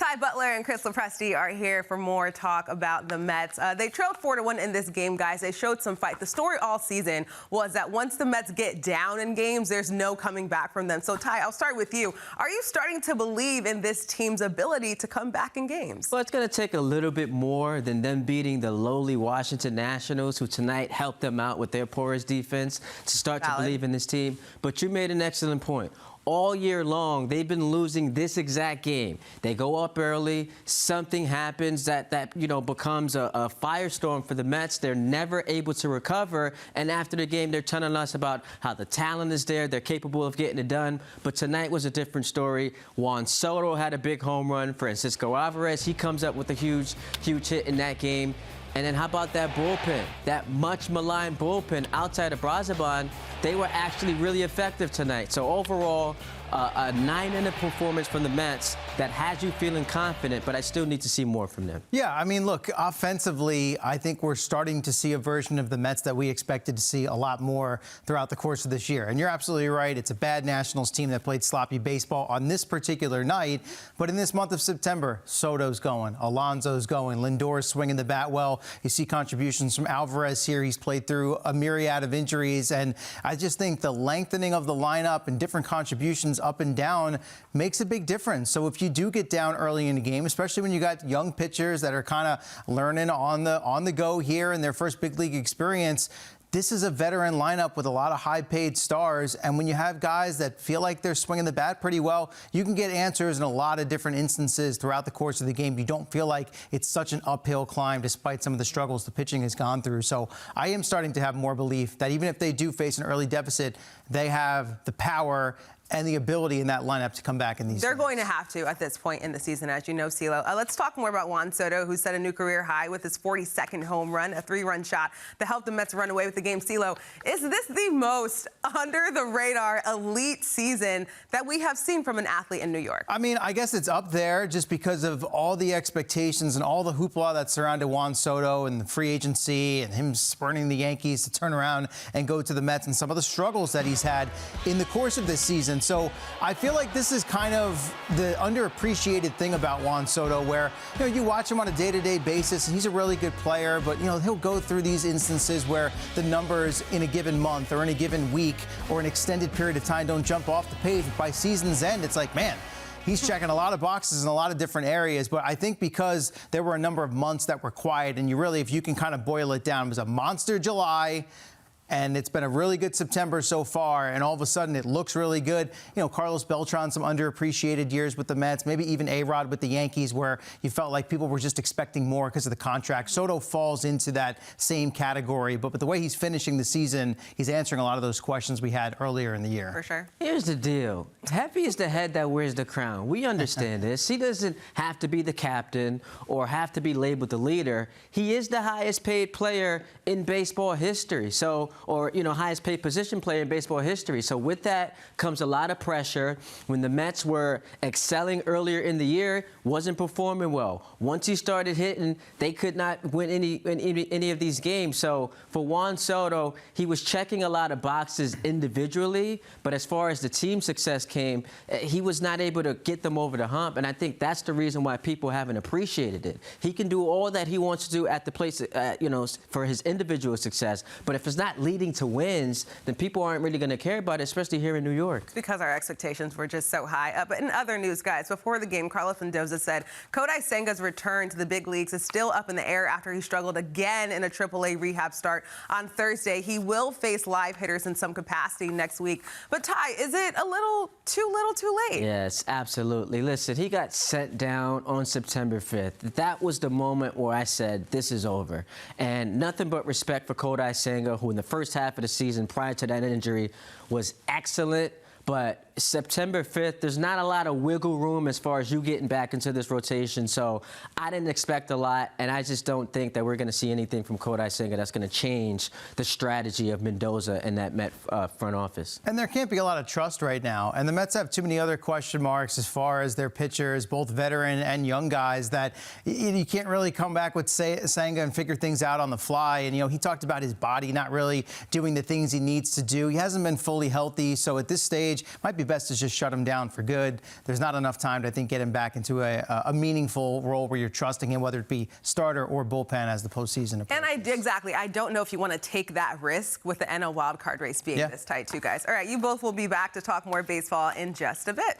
Ty Butler and Chris Lepresti are here for more talk about the Mets. They trailed 4-1 in this game, guys. They showed some fight. The story all season was that once the Mets get down in games, there's no coming back from them. So, Ty, I'll start with you. Are you starting to believe in this team's ability to come back in games? Well, it's going to take a little bit more than them beating the lowly Washington Nationals, who tonight helped them out with their porous defense, to start to believe in this team. But you made an excellent point. All year long, they've been losing this exact game. They go up early, something happens that becomes a firestorm for the Mets. They're never able to recover, and after the game, they're telling us about how the talent is there, they're capable of getting it done. But tonight was a different story. Juan Soto had a big home run. Francisco Alvarez, he comes up with a huge hit in that game. And then how about that bullpen, that much maligned bullpen outside of Braziban? They were actually really effective tonight. So overall, a 9-inning performance from the Mets that has you feeling confident, but I still need to see more from them. Yeah, I mean, look, offensively, I think we're starting to see a version of the Mets that we expected to see a lot more throughout the course of this year. And you're absolutely right. It's a bad Nationals team that played sloppy baseball on this particular night. But in this month of September, Soto's going, Alonso's going, Lindor's swinging the bat well. You see contributions from Alvarez here. He's played through a myriad of injuries. And I just think the lengthening of the lineup and different contributions up and down makes a big difference. So if you do get down early in the game, especially when you got young pitchers that are kind of learning on the go here in their first big league experience, this is a veteran lineup with a lot of high-paid stars, and when you have guys that feel like they're swinging the bat pretty well, you can get answers in a lot of different instances throughout the course of the game. You don't feel like it's such an uphill climb despite some of the struggles the pitching has gone through. So I am starting to have more belief that even if they do face an early deficit, they have the power and the ability in that lineup to come back in these They're going to have to at this point in the season, as you know, CeeLo. Let's talk more about Juan Soto, who set a new career high with his 42nd home run, a 3-run shot that helped the Mets run away with the game. CeeLo, is this the most under-the-radar elite season that we have seen from an athlete in New York? I mean, I guess it's up there just because of all the expectations and all the hoopla that surrounded Juan Soto and the free agency and him spurning the Yankees to turn around and go to the Mets and some of the struggles that he's had in the course of this season. So I feel like this is kind of the underappreciated thing about Juan Soto, where, you watch him on a day-to-day basis and he's a really good player, but, he'll go through these instances where the numbers in a given month or in a given week or an extended period of time don't jump off the page. But by season's end, it's like, man, he's checking a lot of boxes in a lot of different areas. But I think because there were a number of months that were quiet, and if you can kind of boil it down, it was a monster July, and it's been a really good September so far, and all of a sudden it looks really good. Carlos Beltran, some underappreciated years with the Mets, maybe even A-Rod with the Yankees, where you felt like people were just expecting more because of the contract. Soto falls into that same category, but with the way he's finishing the season, he's answering a lot of those questions we had earlier in the year. For sure. Here's the deal. Happy is the head that wears the crown. We understand this. He doesn't have to be the captain or have to be labeled the leader. He is the highest paid player in baseball history. Or highest paid position player in baseball history. So with that comes a lot of pressure. When the Mets were excelling earlier in the year, wasn't performing well. Once he started hitting, they could not win any of these games. So for Juan Soto, he was checking a lot of boxes individually, but as far as the team success came, he was not able to get them over the hump, and I think that's the reason why people haven't appreciated it. He can do all that he wants to do at the place, for his individual success, but if it's not leading to wins, then people aren't really going to care about it, especially here in New York. Because our expectations were just so high. But in other news, guys, before the game, Carlos Mendoza said Kodai Senga's return to the big leagues is still up in the air after he struggled again in a AAA rehab start on Thursday. He will face live hitters in some capacity next week. But Ty, is it a little too late? Yes, absolutely. Listen, he got sent down on September 5th. That was the moment where I said, this is over. And nothing but respect for Kodai Senga, who in the first half of the season prior to that injury was excellent. But September 5th, there's not a lot of wiggle room as far as you getting back into this rotation. So I didn't expect a lot, and I just don't think that we're going to see anything from Kodai Senga that's going to change the strategy of Mendoza and that Met front office. And there can't be a lot of trust right now. And the Mets have too many other question marks as far as their pitchers, both veteran and young guys, that you can't really come back with Senga and figure things out on the fly. And, he talked about his body not really doing the things he needs to do. He hasn't been fully healthy. So at this stage, might be be best to just shut him down for good. There's not enough time to, I think, get him back into a meaningful role where you're trusting him, whether it be starter or bullpen as the postseason approaches. And I don't know if you want to take that risk with the NL wildcard race being this tight, too, guys. All right, you both will be back to talk more baseball in just a bit.